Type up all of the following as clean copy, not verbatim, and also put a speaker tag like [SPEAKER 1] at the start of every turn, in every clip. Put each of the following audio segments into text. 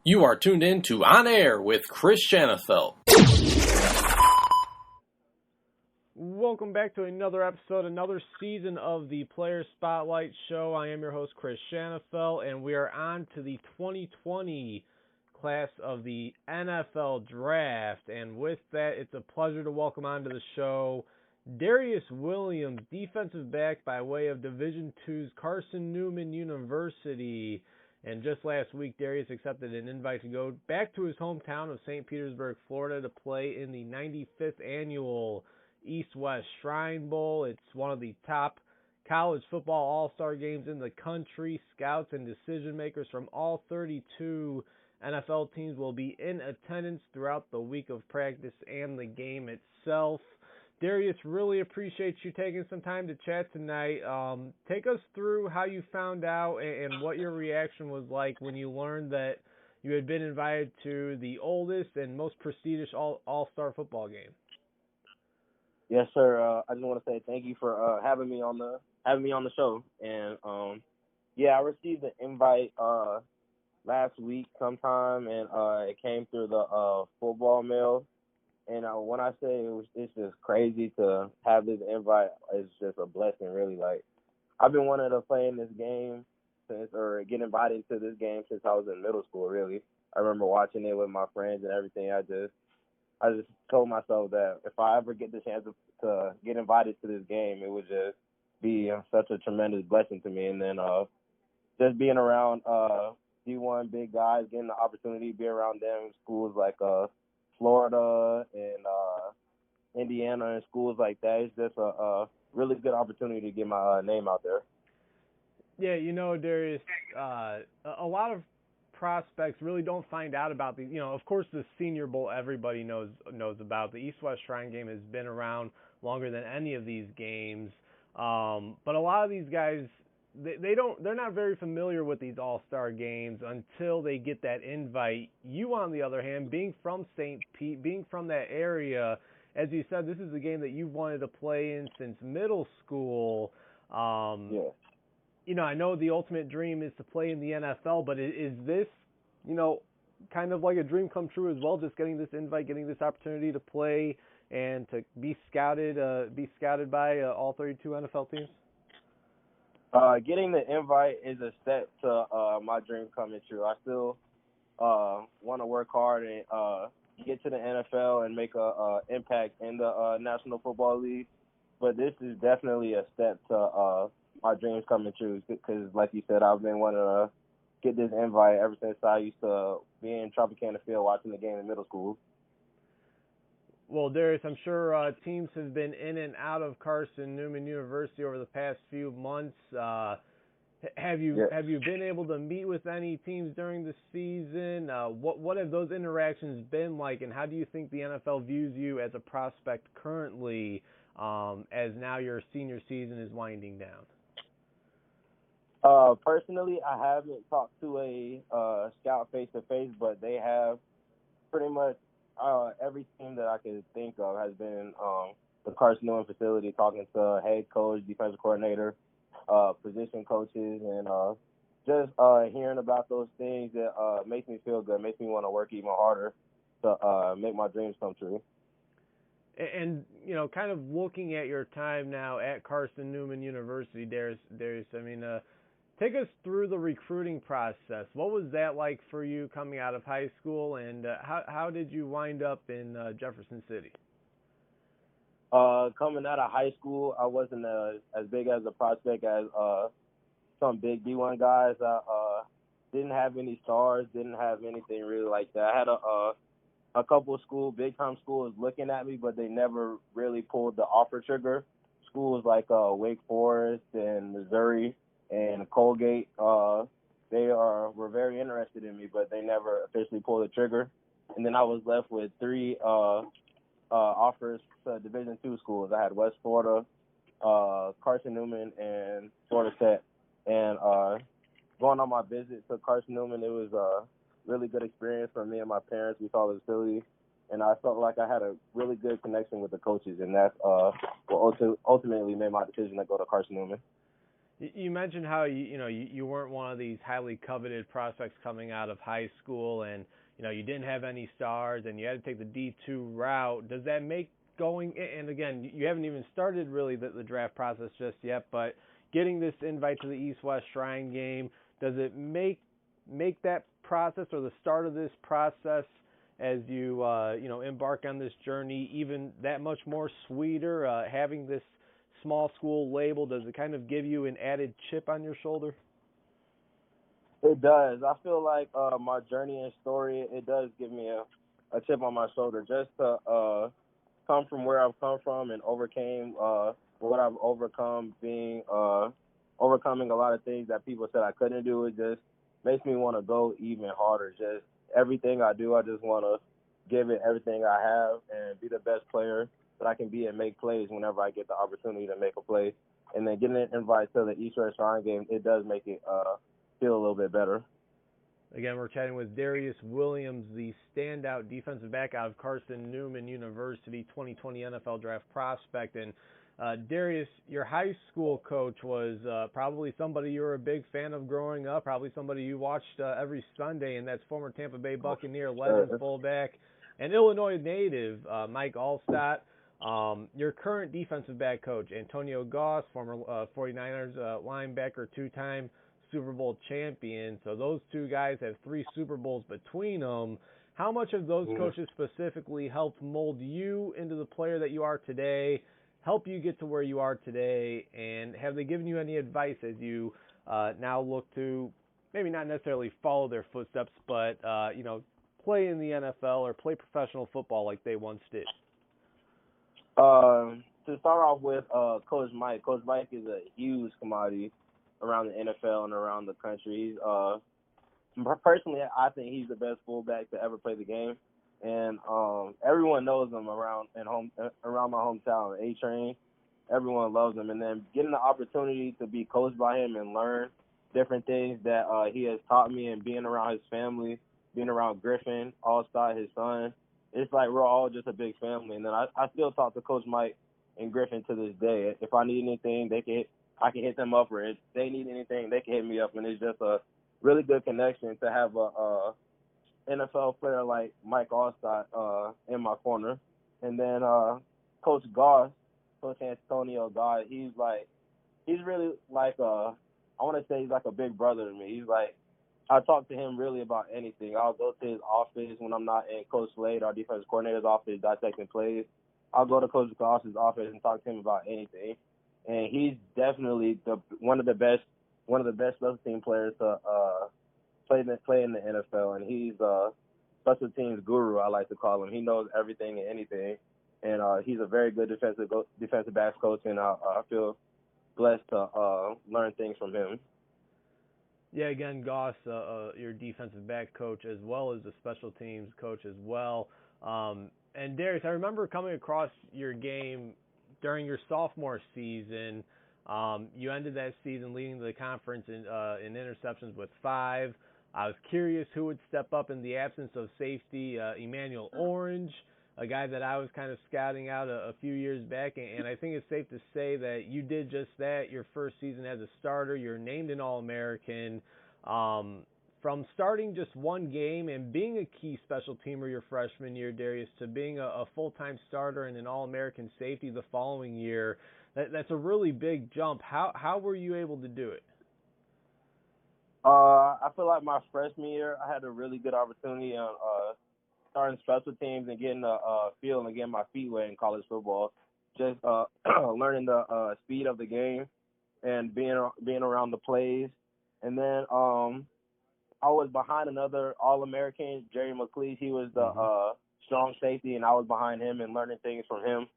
[SPEAKER 1] You are tuned in to On Air with Chris Shanafelt.
[SPEAKER 2] Welcome back to another episode, another season of the Player Spotlight Show. I am your host, Chris Shanafelt, and we are on to the 2020 class of the NFL Draft. And with that, it's a pleasure to welcome onto the show Darius Williams, defensive back by way of Division II's Carson Newman University. And just last week, Darius accepted an invite to go back to his hometown of St. Petersburg, Florida, to play in the 95th annual East-West Shrine Bowl. It's one of the top college football all-star games in the country. Scouts and decision makers from all 32 NFL teams will be in attendance throughout the week of practice and the game itself. Darius, really appreciate you taking some time to chat tonight. Take us through how you found out and what your reaction was like when you learned that you had been invited to the oldest and most prestigious all-star football game.
[SPEAKER 3] Yes, sir. I just want to say thank you for having me on the show. And I received an invite last week sometime, and it came through the football mail. And when I say it's just crazy to have this invite, it's just a blessing, really. Like, I've been wanting to play in this game get invited to this game since I was in middle school, really. I remember watching it with my friends and everything. I just told myself that if I ever get the chance to get invited to this game, it would just be such a tremendous blessing to me. And then just being around D1 big guys, getting the opportunity to be around them, schools like Florida and Indiana and schools like that. It's just a really good opportunity to get my name out there.
[SPEAKER 2] Yeah, Darius, a lot of prospects really don't find out about the, of course, the Senior Bowl everybody knows about. The East-West Shrine game has been around longer than any of these games. But a lot of these guys, they're not very familiar with these all-star games until they get that invite. You, on the other hand, being from St. Pete, being from that area, as you said, this is the game that you've wanted to play in since middle school. I know the ultimate dream is to play in the NFL, but is this, kind of like a dream come true as well, just getting this invite, getting this opportunity to play and to be scouted by all 32 NFL teams?
[SPEAKER 3] Getting the invite is a step to my dream coming true. I still want to work hard and get to the NFL and make a impact in the National Football League. But this is definitely a step to my dreams coming true because, like you said, I've been wanting to get this invite ever since I used to be in Tropicana Field watching the game in middle school.
[SPEAKER 2] Well, Darius, I'm sure teams have been in and out of Carson Newman University over the past few months. Have you been able to meet with any teams during the season? What have those interactions been like, and how do you think the NFL views you as a prospect currently, as now your senior season is winding down?
[SPEAKER 3] Personally, I haven't talked to a scout face-to-face, but they have pretty much every team that I could think of has been the Carson Newman facility, talking to head coach, defensive coordinator, position coaches, and just hearing about those things that makes me feel good, makes me want to work even harder to make my dreams come true.
[SPEAKER 2] And, kind of looking at your time now at Carson Newman University, Darius, I mean, take us through the recruiting process. What was that like for you coming out of high school, and how did you wind up in Jefferson City?
[SPEAKER 3] Coming out of high school, I wasn't as big as a prospect as some big D1 guys. I didn't have any stars, didn't have anything really like that. I had a couple of big-time schools looking at me, but they never really pulled the offer trigger. Schools like Wake Forest and Missouri and Colgate, they were very interested in me, but they never officially pulled the trigger. And then I was left with three offers to Division II schools. I had West Florida, Carson Newman, and Florida State. And going on my visit to Carson Newman, it was a really good experience for me and my parents. We saw the facility, and I felt like I had a really good connection with the coaches, and that's what ultimately made my decision to go to Carson Newman.
[SPEAKER 2] You mentioned how you weren't one of these highly coveted prospects coming out of high school, and you didn't have any stars, and you had to take the D2 route. Does that make going? And again, you haven't even started really the draft process just yet, but getting this invite to the East-West Shrine Game, does it make that process or the start of this process as you embark on this journey even that much more sweeter? Having this small school label, does it kind of give you an added chip on your shoulder?
[SPEAKER 3] It does. I feel like my journey and story, it does give me a chip on my shoulder just to come from where I've come from and overcame what I've overcome, overcoming a lot of things that people said I couldn't do. It just makes me want to go even harder. Just everything I do, I just want to give it everything I have and be the best player that I can be and make plays whenever I get the opportunity to make a play. And then getting an invite to the East-West Shrine Game, it does make it feel a little bit better.
[SPEAKER 2] Again, we're chatting with Darius Williams, the standout defensive back out of Carson Newman University, 2020 NFL Draft prospect. And Darius, your high school coach was probably somebody you were a big fan of growing up, probably somebody you watched every Sunday, and that's former Tampa Bay Buccaneer legend fullback and Illinois native Mike Allstott. Your current defensive back coach, Antonio Goss, former 49ers linebacker, two-time Super Bowl champion. So those two guys have 3 Super Bowls between them. How much have those coaches specifically helped mold you into the player that you are today, help you get to where you are today, and have they given you any advice as you now look to maybe not necessarily follow their footsteps, but play in the NFL or play professional football like they once did?
[SPEAKER 3] To start off with, Coach Mike. Coach Mike is a huge commodity around the NFL and around the country. Personally, I think he's the best fullback to ever play the game, and everyone knows him around my hometown, A-Train. Everyone loves him, and then getting the opportunity to be coached by him and learn different things that he has taught me, and being around his family, being around Griffin, Allstott, his son. It's like we're all just a big family. And then I still talk to Coach Mike and Griffin to this day. If I need anything, I can hit them up, or if they need anything, they can hit me up. And it's just a really good connection to have a NFL player like Mike Allstott in my corner. And then Coach Goss, Coach Antonio Goss, he's really like I want to say he's like a big brother to me. He's like, I talk to him really about anything. I'll go to his office when I'm not in Coach Slade, our defensive coordinator's office, dissecting plays. I'll go to Coach Goss's office and talk to him about anything. And he's definitely one of the best special team players to play in the NFL. And he's special teams guru, I like to call him. He knows everything and anything. And he's a very good defensive backs coach, and I feel blessed to learn things from him.
[SPEAKER 2] Yeah, again, Goss, your defensive back coach as well as the special teams coach as well. And Darius, I remember coming across your game during your sophomore season. You ended that season leading the conference in interceptions with 5. I was curious who would step up in the absence of safety, Emmanuel Orange, a guy that I was kind of scouting out a few years back, and I think it's safe to say that you did just that. Your first season as a starter, you're named an All-American. From starting just one game and being a key special teamer your freshman year, Darius, to being a full-time starter and an All-American safety the following year, that's a really big jump. How were you able to do it?
[SPEAKER 3] I feel like my freshman year, I had a really good opportunity on starting special teams and getting the feel and getting my feet wet in college football. Just learning the speed of the game and being around the plays. And then I was behind another All-American, Jerry McLeese. He was the strong safety, and I was behind him, and learning things from him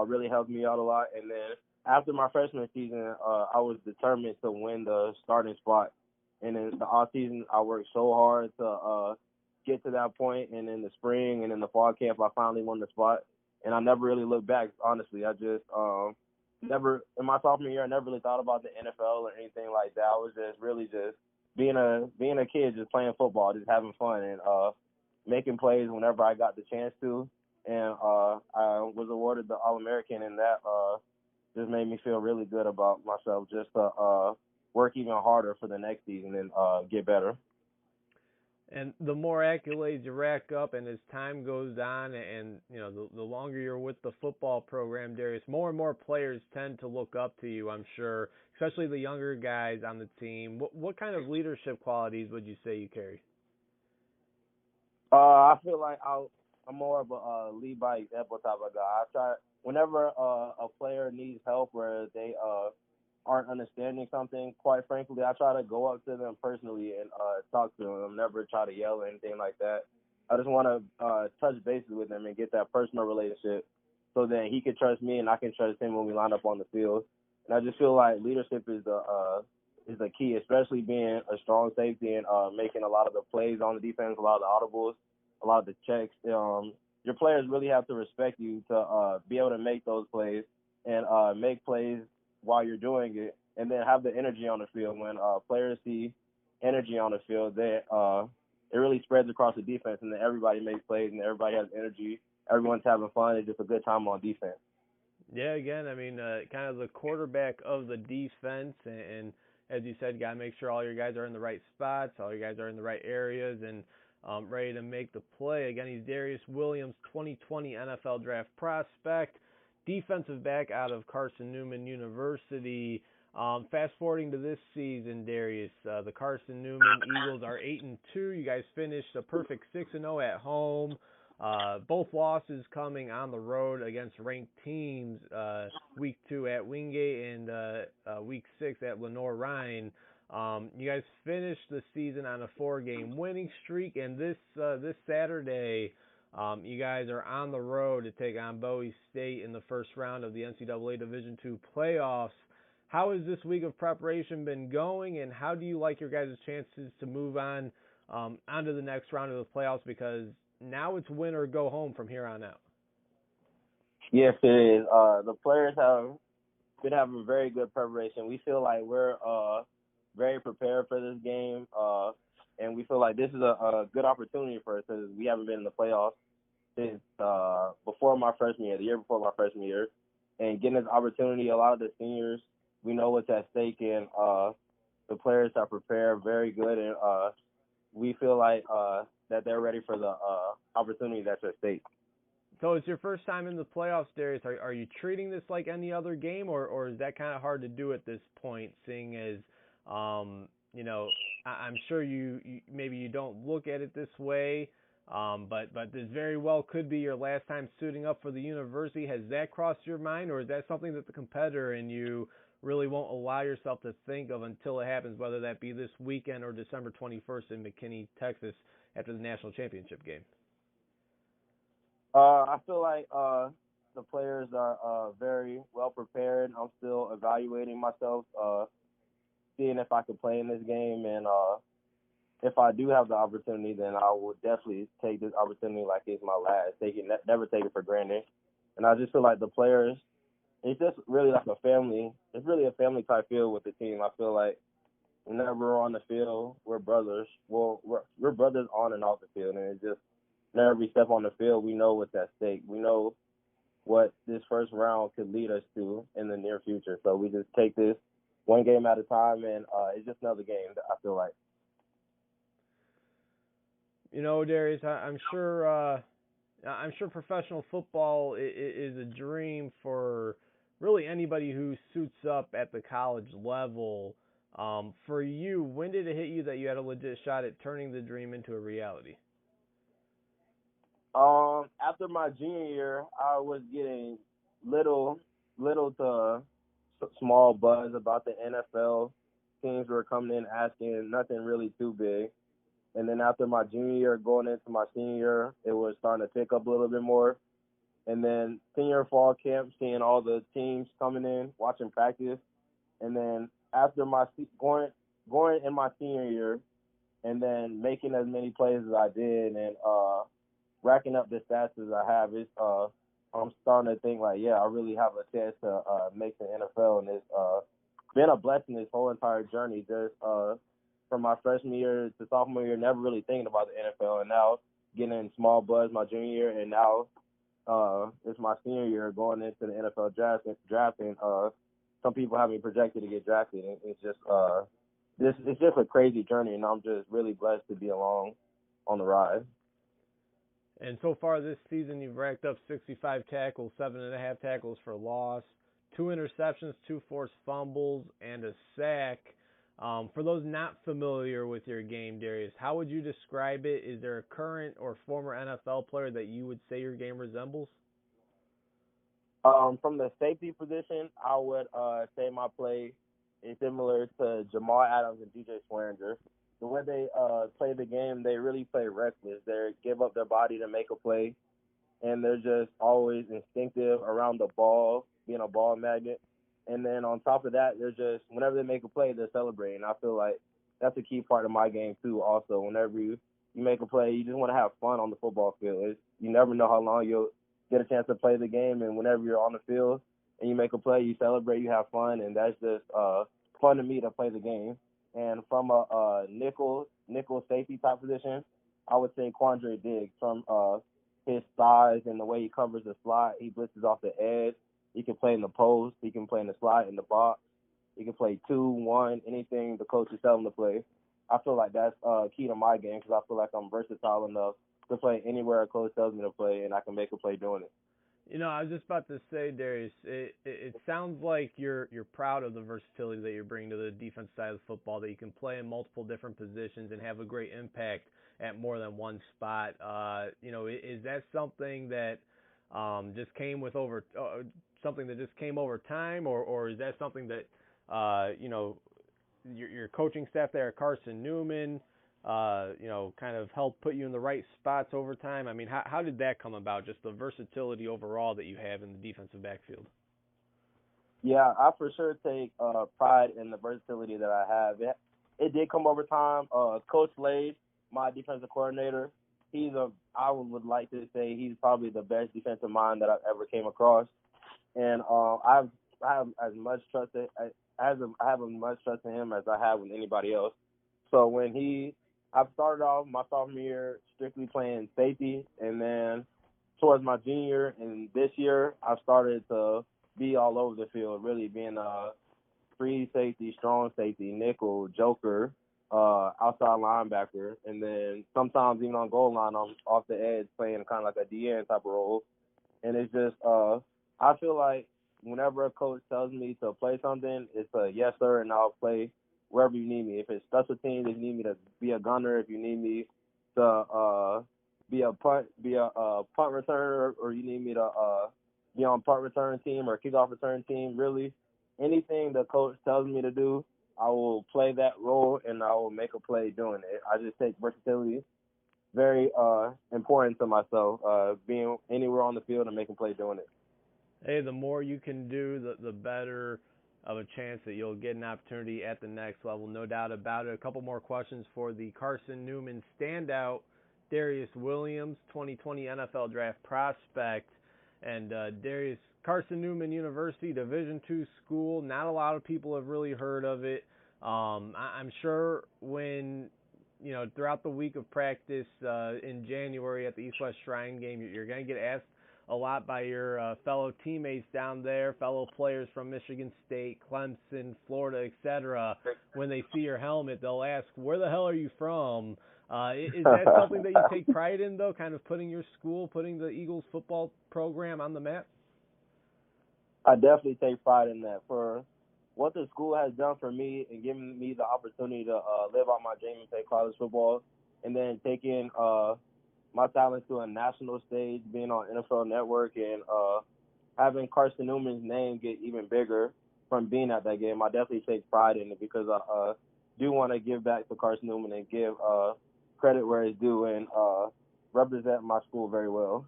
[SPEAKER 3] really helped me out a lot. And then after my freshman season, I was determined to win the starting spot. And in the off season, I worked so hard to get to that point. And in the spring and in the fall camp, I finally won the spot. And I never really looked back, honestly. I just never, in my sophomore year, I never really thought about the NFL or anything like that. I was just really just being a kid, just playing football, just having fun and making plays whenever I got the chance to. And I was awarded the All-American in just made me feel really good about myself just to work even harder for the next season and get better.
[SPEAKER 2] And the more accolades you rack up, and as time goes on, and the longer you're with the football program, Darius, more and more players tend to look up to you. I'm sure, especially the younger guys on the team. What kind of leadership qualities would you say you carry?
[SPEAKER 3] I feel like I'm more of a lead by example type of guy. I try whenever a player needs help or they aren't understanding something, quite frankly, I try to go up to them personally and talk to them. Never try to yell or anything like that. I just want to touch bases with them and get that personal relationship so that he can trust me and I can trust him when we line up on the field. And I just feel like leadership is the key, especially being a strong safety and making a lot of the plays on the defense, a lot of the audibles, a lot of the checks. Your players really have to respect you to be able to make those plays and make plays while you're doing it, and then have the energy on the field. When players see energy on the field, it really spreads across the defense, and then everybody makes plays, and everybody has energy. Everyone's having fun. It's just a good time on defense.
[SPEAKER 2] Yeah, again, I mean, kind of the quarterback of the defense, and as you said, got to make sure all your guys are in the right spots, all your guys are in the right areas, and ready to make the play. Again, he's Darius Williams, 2020 NFL Draft prospect, defensive back out of Carson Newman University. Fast forwarding to this season, Darius, the Carson Newman Eagles are 8-2. You guys finished a perfect 6-0 at home. Both losses coming on the road against ranked teams, week 2 at Wingate and week 6 at Lenore-Rhine. You guys finished the season on a 4-game winning streak, and this Saturday, you guys are on the road to take on Bowie State in the first round of the NCAA Division II playoffs. How has this week of preparation been going, and how do you like your guys' chances to move on onto the next round of the playoffs? Because now it's win or go home from here on out.
[SPEAKER 3] Yes, it is. The players have been having very good preparation. We feel like we're very prepared for this game, and we feel like this is a good opportunity for us because we haven't been in the playoffs since before my freshman year, the year before my freshman year. And getting this opportunity, a lot of the seniors, we know what's at stake, and the players are prepared very good, and we feel like that they're ready for the opportunity that's at stake.
[SPEAKER 2] So it's your first time in the playoffs, Darius. Are you treating this like any other game, or is that kind of hard to do at this point, seeing as, I'm sure you maybe you don't look at it this way, but this very well could be your last time suiting up for the university. Has that crossed your mind, or is that something that the competitor in you really won't allow yourself to think of until it happens, whether that be this weekend or December 21st in McKinney, Texas, after the national championship game?
[SPEAKER 3] I feel like the players are very well prepared. I'm still evaluating myself, seeing if I can play in this game, and if I do have the opportunity, then I will definitely take this opportunity like it's my last. Never take it for granted. And I just feel like the players, it's just really like a family. It's really a family type feel with the team. I feel like whenever we're on the field, we're brothers. Well, we're brothers on and off the field, and it's just whenever we step on the field, we know what's at stake. We know what this first round could lead us to in the near future. So we just take this one game at a time, and it's just another game, I feel like.
[SPEAKER 2] Darius, I'm sure professional football is a dream for really anybody who suits up at the college level. For you, when did it hit you that you had a legit shot at turning the dream into a reality?
[SPEAKER 3] After my junior year, I was getting little to small buzz about the NFL. Teams were coming in asking, nothing really too big. And then after my junior year, going into my senior year, it was starting to pick up a little bit more. And then senior fall camp, seeing all the teams coming in, watching practice. And then after my going in my senior year, and then making as many plays as I did, and racking up the stats as I have, I'm starting to think like, yeah, I really have a chance to make the NFL, and it's been a blessing this whole entire journey. Just from my freshman year to sophomore year, never really thinking about the NFL, and now getting in small buzz my junior year, and now it's my senior year going into the NFL draft, and some people have me projected to get drafted. And it's just it's just a crazy journey, and I'm just really blessed to be along on the ride.
[SPEAKER 2] And so far this season, you've racked up 65 tackles, 7.5 tackles for loss, 2 interceptions, 2 forced fumbles, and a sack. For those not familiar with your game, Darius, how would you describe it? Is there a current or former NFL player that you would say your game resembles?
[SPEAKER 3] From the safety position, I would say my play is similar to Jamal Adams and DJ Swearinger. The way they play the game, they really play reckless. They give up their body to make a play, and they're just always instinctive around the ball, being a ball magnet. And then on top of that, they're just, whenever they make a play, they're celebrating. I feel like that's a key part of my game, too, also. Whenever you make a play, you just want to have fun on the football field. You never know how long you'll get a chance to play the game, and whenever you're on the field and you make a play, you celebrate, you have fun, and that's just fun to me to play the game. And from a nickel safety type position, I would say Quandre Diggs. From his size and the way he covers the slot, he blitzes off the edge. He can play in the post. He can play in the slot, in the box. He can play 2, 1, anything the coaches tell him to play. I feel like that's key to my game because I feel like I'm versatile enough to play anywhere a coach tells me to play, and I can make a play doing it.
[SPEAKER 2] You know, I was just about to say, Darius, it sounds like you're proud of the versatility that you're bringing to the defense side of football, that you can play in multiple different positions and have a great impact at more than one spot. You know, is that something that just came with something that just came over time, or is that something that you know, your coaching staff there at Carson Newman, you know, kind of helped put you in the right spots over time? I mean, how did that come about, just the versatility overall that you have in the defensive backfield?
[SPEAKER 3] Yeah, I for sure take pride in the versatility that I have. It did come over time. Coach Slade, my defensive coordinator, I would like to say he's probably the best defensive mind that I've ever came across. And I have as much trust I have as much trust in him as I have with anybody else. So I've started off my sophomore year strictly playing safety, and then towards my junior and this year, I've started to be all over the field, really being a free safety, strong safety, nickel, joker, outside linebacker, and then sometimes even on goal line, I'm off the edge playing kind of like a DN type of role. And it's just, I feel like whenever a coach tells me to play something, it's a yes, sir, and I'll play wherever you need me. If it's special teams, if you need me to be a gunner, if you need me to be a punt returner, or you need me to be on punt return team or kickoff return team, really anything the coach tells me to do, I will play that role and I will make a play doing it. I just take versatility very important to myself, being anywhere on the field and making play doing it.
[SPEAKER 2] Hey, the more you can do, the better of a chance that you'll get an opportunity at the next level, no doubt about it. A couple more questions for the Carson Newman standout, Darius Williams, 2020 NFL Draft prospect. And Darius, Carson Newman University, Division II school, not a lot of people have really heard of it. I'm sure when, you know, throughout the week of practice in January at the East-West Shrine game, you're going to get asked a lot by your fellow teammates down there, fellow players from Michigan State, Clemson, Florida, etc. When they see your helmet, they'll ask, where the hell are you from? Is that something that you take pride in, though, kind of putting your school, putting the Eagles football program on the map?
[SPEAKER 3] I definitely take pride in that. For what the school has done for me and giving me the opportunity to live out my dream and play college football, and then taking my talents to a national stage, being on NFL Network, and having Carson Newman's name get even bigger from being at that game, I definitely take pride in it because I do want to give back to Carson Newman and give credit where it's due and represent my school very well.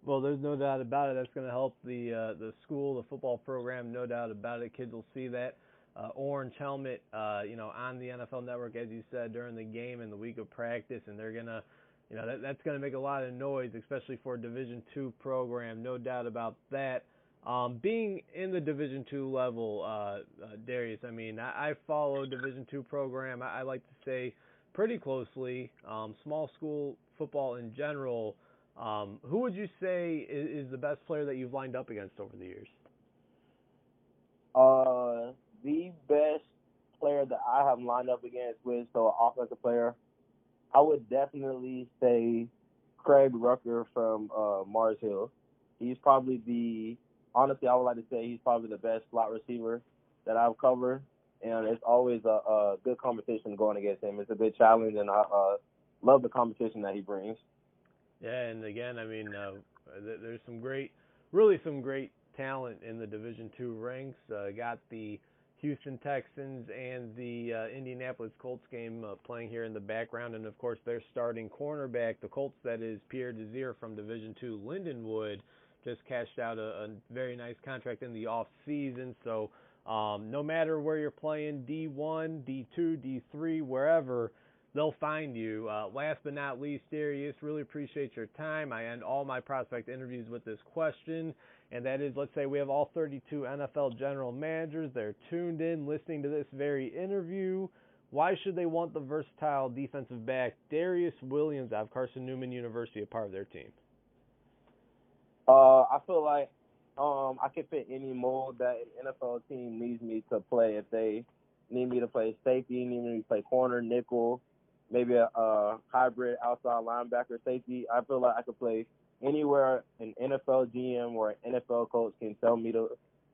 [SPEAKER 2] Well, there's no doubt about it. That's going to help the school, the football program, no doubt about it. Kids will see that orange helmet, you know, on the NFL Network, as you said, during the game and the week of practice, and they're going to, you know, that's going to make a lot of noise, especially for a Division II program, no doubt about that. Being in the Division II level, Darius, I mean, I follow Division II program, I like to say, pretty closely. Small school football in general, Who would you say is the best player that you've lined up against over the years?
[SPEAKER 3] The best player that I have lined up against with, so an offensive player, I would definitely say Craig Rucker from Mars Hill. He's probably honestly, I would like to say he's probably the best slot receiver that I've covered, and it's always a good competition going against him. It's a good challenge, and I love the competition that he brings.
[SPEAKER 2] Yeah, and again, I mean, there's really some great talent in the Division II ranks. Got the Houston Texans and the Indianapolis Colts game playing here in the background, and of course their starting cornerback, the Colts, that is Pierre Desir from Division II Lindenwood, just cashed out a very nice contract in the off season. So no matter where you're playing, D1, D2, D3, wherever, they'll find you. Last but not least, Darius, really appreciate your time. I end all my prospect interviews with this question, and that is, let's say we have all 32 NFL general managers. They're tuned in, listening to this very interview. Why should they want the versatile defensive back Darius Williams out of Carson Newman University a part of their team?
[SPEAKER 3] I feel like I can fit any mold that an NFL team needs me to play. If they need me to play safety, need me to play corner, nickel, maybe a hybrid outside linebacker safety, I feel like I could play anywhere an NFL GM or an NFL coach can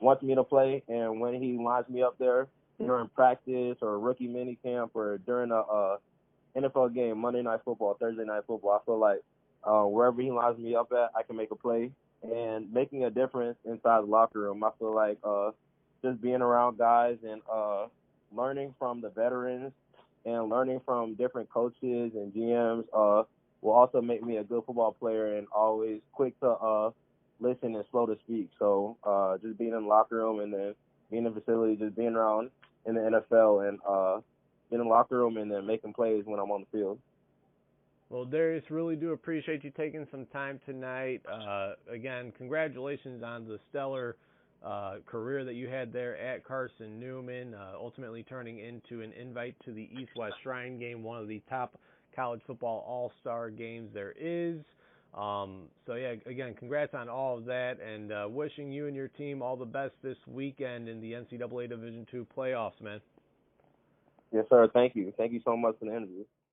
[SPEAKER 3] wants me to play. And when he lines me up there during practice or rookie mini camp or during a NFL game, Monday Night Football, Thursday Night Football, I feel like wherever he lines me up at, I can make a play. And making a difference inside the locker room, I feel like just being around guys and learning from the veterans and learning from different coaches and GMs will also make me a good football player and always quick to listen and slow to speak. So just being in the locker room and then being in the facility, just being around in the NFL and being in the locker room and then making plays when I'm on the field.
[SPEAKER 2] Well, Darius, really do appreciate you taking some time tonight. Again, congratulations on the stellar career that you had there at Carson Newman, ultimately turning into an invite to the East-West Shrine Game, one of the top college football all-star games there is. So, yeah, again, congrats on all of that, and wishing you and your team all the best this weekend in the NCAA Division II playoffs, man.
[SPEAKER 3] Yes, sir. Thank you. Thank you so much for the interview.